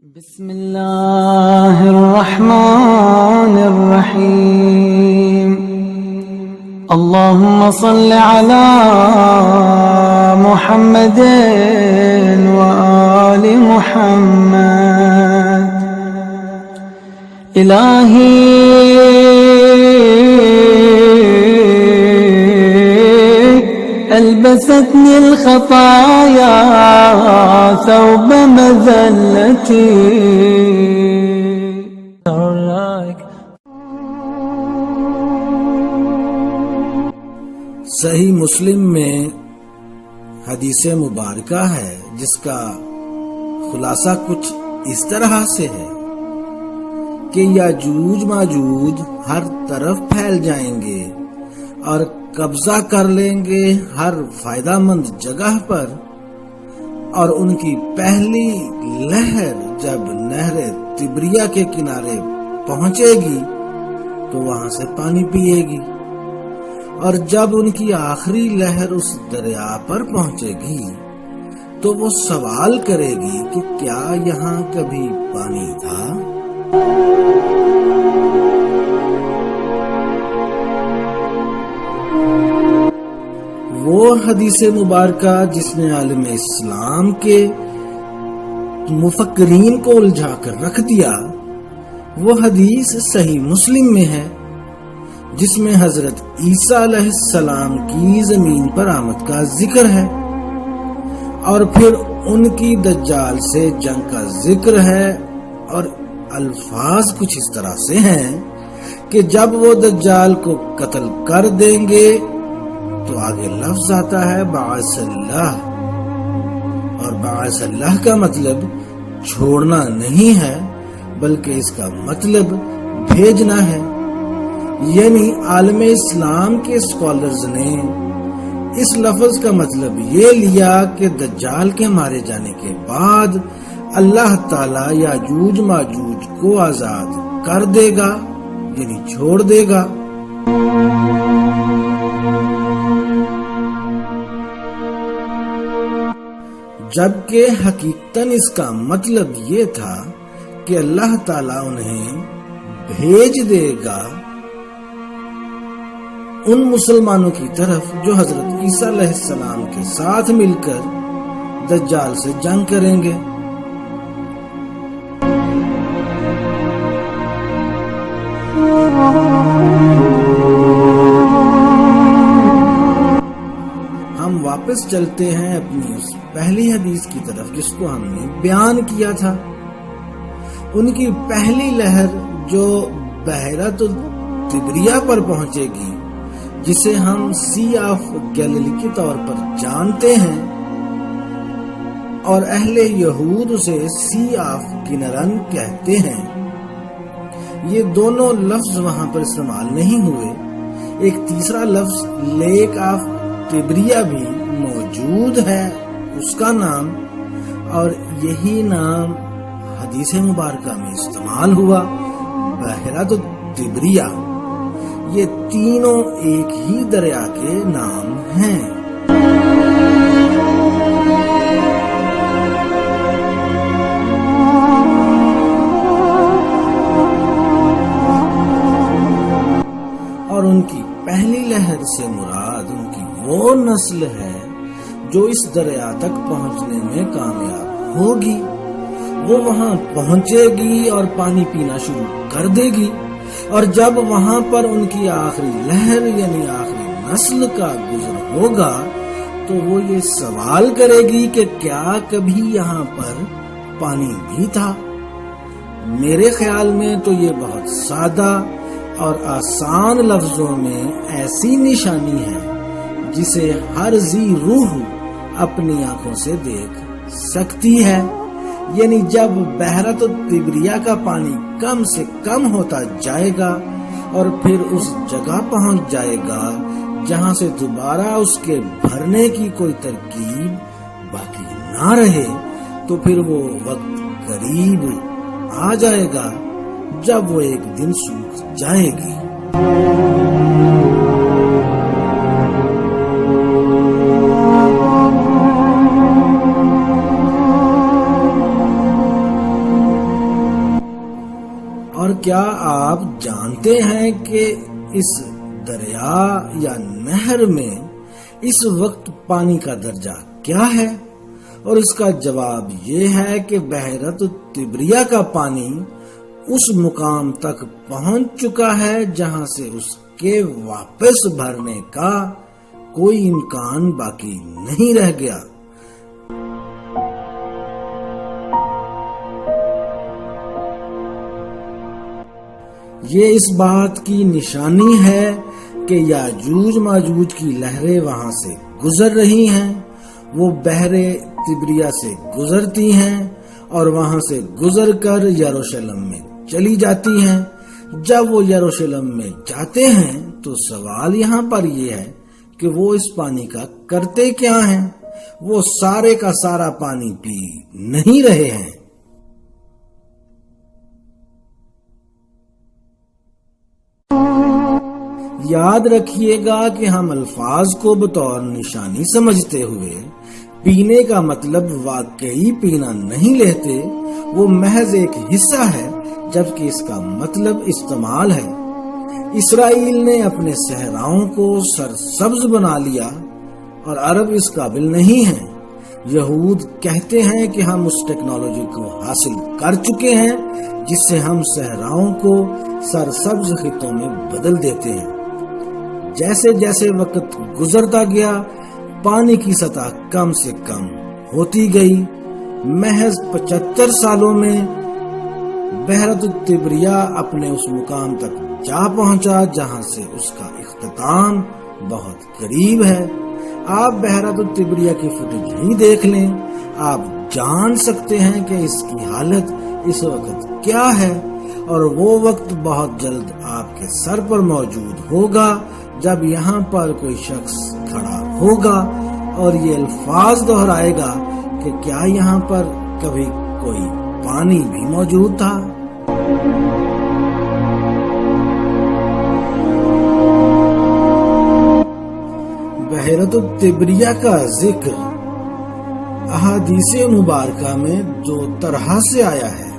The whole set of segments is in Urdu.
بسم اللہ الرحمن الرحیم اللہم صل علی محمد وآل محمد الہی ألبستني الخطايا ثوب مذلتي. صحیح مسلم میں حدیث مبارکہ ہے جس کا خلاصہ کچھ اس طرح سے ہے کہ یاجوج ماجوج ہر طرف پھیل جائیں گے اور قبضہ کر لیں گے ہر فائدہ مند جگہ پر، اور ان کی پہلی لہر جب نہر تبریہ کے کنارے پہنچے گی تو وہاں سے پانی پیے گی، اور جب ان کی آخری لہر اس دریا پر پہنچے گی تو وہ سوال کرے گی کہ کیا یہاں کبھی پانی تھا؟ وہ حدیث مبارکہ جس نے عالم اسلام کے مفکرین کو الجھا کر رکھ دیا، وہ حدیث صحیح مسلم میں ہے جس میں حضرت عیسیٰ علیہ السلام کی زمین پر آمد کا ذکر ہے، اور پھر ان کی دجال سے جنگ کا ذکر ہے، اور الفاظ کچھ اس طرح سے ہیں کہ جب وہ دجال کو قتل کر دیں گے تو آگے لفظ آتا ہے بعث اللہ، اور بعث اللہ کا مطلب چھوڑنا نہیں ہے بلکہ اس کا مطلب بھیجنا ہے. یعنی عالم اسلام کے اسکالرز نے اس لفظ کا مطلب یہ لیا کہ دجال کے مارے جانے کے بعد اللہ تعالی یاجوج ماجوج کو آزاد کر دے گا، یعنی چھوڑ دے گا. جبکہ حقیقتاً اس کا مطلب یہ تھا کہ اللہ تعالیٰ انہیں بھیج دے گا ان مسلمانوں کی طرف جو حضرت عیسیٰ علیہ السلام کے ساتھ مل کر دجال سے جنگ کریں گے. ہم واپس چلتے ہیں اپنی اس پہلی حدیث کی طرف جس کو ہم نے بیان کیا تھا. ان کی پہلی لہر جو بحیرہ تبریہ پر پہنچے گی، جسے ہم سی آف گیلیلی کے طور پر جانتے ہیں، اور اہل یہود اسے سی آف کنرن کہتے ہیں. یہ دونوں لفظ وہاں پر استعمال نہیں ہوئے. ایک تیسرا لفظ لیک آف تبریہ بھی موجود ہے، اس کا نام، اور یہی نام حدیث مبارکہ میں استعمال ہوا، بحیرہ تبریہ. یہ تینوں ایک ہی دریا کے نام ہیں. اور ان کی پہلی لہر سے مراد ان کی وہ نسل ہے جو اس دریا تک پہنچنے میں کامیاب ہوگی. وہ وہاں پہنچے گی اور پانی پینا شروع کر دے گی، اور جب وہاں پر ان کی آخری لہر یعنی آخری نسل کا گزر ہوگا تو وہ یہ سوال کرے گی کہ کیا کبھی یہاں پر پانی بھی تھا. میرے خیال میں تو یہ بہت سادہ اور آسان لفظوں میں ایسی نشانی ہے جسے ہر ذی روح اپنی آنکھوں سے دیکھ سکتی ہے. یعنی جب بحیرہ تبریہ کا پانی کم سے کم ہوتا جائے گا اور پھر اس جگہ پہنچ جائے گا جہاں سے دوبارہ اس کے بھرنے کی کوئی ترکیب باقی نہ رہے، تو پھر وہ وقت قریب آ جائے گا جب وہ ایک دن سوکھ جائے گی. کیا آپ جانتے ہیں کہ اس دریا یا نہر میں اس وقت پانی کا درجہ کیا ہے؟ اور اس کا جواب یہ ہے کہ بحیرۃ الطبریہ کا پانی اس مقام تک پہنچ چکا ہے جہاں سے اس کے واپس بھرنے کا کوئی امکان باقی نہیں رہ گیا۔ یہ اس بات کی نشانی ہے کہ یاجوج ماجوج کی لہریں وہاں سے گزر رہی ہیں، وہ بحر طبریہ سے گزرتی ہیں اور وہاں سے گزر کر یروشلم میں چلی جاتی ہیں۔ جب وہ یروشلم میں جاتے ہیں تو سوال یہاں پر یہ ہے کہ وہ اس پانی کا کرتے کیا ہیں؟ وہ سارے کا سارا پانی پی نہیں رہے ہیں۔ یاد رکھیے گا کہ ہم الفاظ کو بطور نشانی سمجھتے ہوئے پینے کا مطلب واقعی پینا نہیں لیتے، وہ محض ایک حصہ ہے جبکہ اس کا مطلب استعمال ہے۔ اسرائیل نے اپنے صحراؤں کو سرسبز بنا لیا اور عرب اس قابل نہیں ہیں۔ یہود کہتے ہیں کہ ہم اس ٹیکنالوجی کو حاصل کر چکے ہیں جس سے ہم صحراؤں کو سرسبز خطوں میں بدل دیتے ہیں۔ جیسے جیسے وقت گزرتا گیا پانی کی سطح کم سے کم ہوتی گئی۔ محض 75 سالوں میں بحیرۃ الطبریہ اپنے اس مقام تک جا پہنچا جہاں سے اس کا اختتام بہت قریب ہے۔ آپ بحیرۃ الطبریہ کی فوٹیج ہی دیکھ لیں، آپ جان سکتے ہیں کہ اس کی حالت اس وقت کیا ہے، اور وہ وقت بہت جلد آپ کے سر پر موجود ہوگا جب یہاں پر کوئی شخص کھڑا ہوگا اور یہ الفاظ دہرائے گا کہ کیا یہاں پر کبھی کوئی پانی بھی موجود تھا؟ بحیرۃ الطبریہ کا ذکر احادیث مبارکہ میں دو طرح سے آیا ہے۔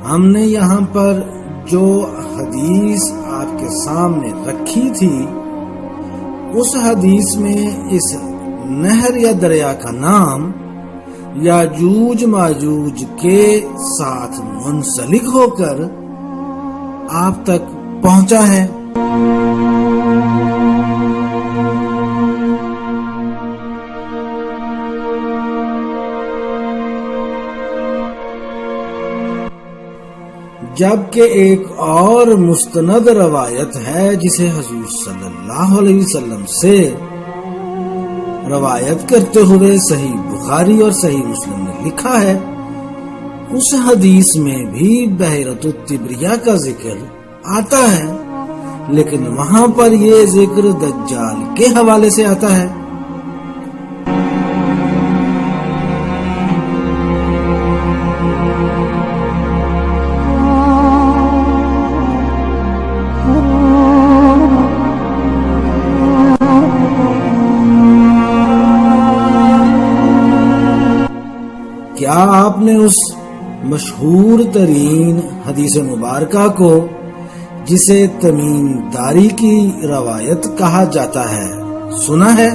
ہم نے یہاں پر جو حدیث آپ کے سامنے رکھی تھی اس حدیث میں اس نہر یا دریا کا نام یاجوج ماجوج کے ساتھ منسلک ہو کر آپ تک پہنچا ہے۔ جبکہ ایک اور مستند روایت ہے جسے حضور صلی اللہ علیہ وسلم سے روایت کرتے ہوئے صحیح بخاری اور صحیح مسلم نے لکھا ہے، اس حدیث میں بھی بحیرۃ الطبریہ کا ذکر آتا ہے، لیکن وہاں پر یہ ذکر دجال کے حوالے سے آتا ہے۔ کیا آپ نے اس مشہور ترین حدیث مبارکہ کو جسے تمیم داری کی روایت کہا جاتا ہے سنا ہے؟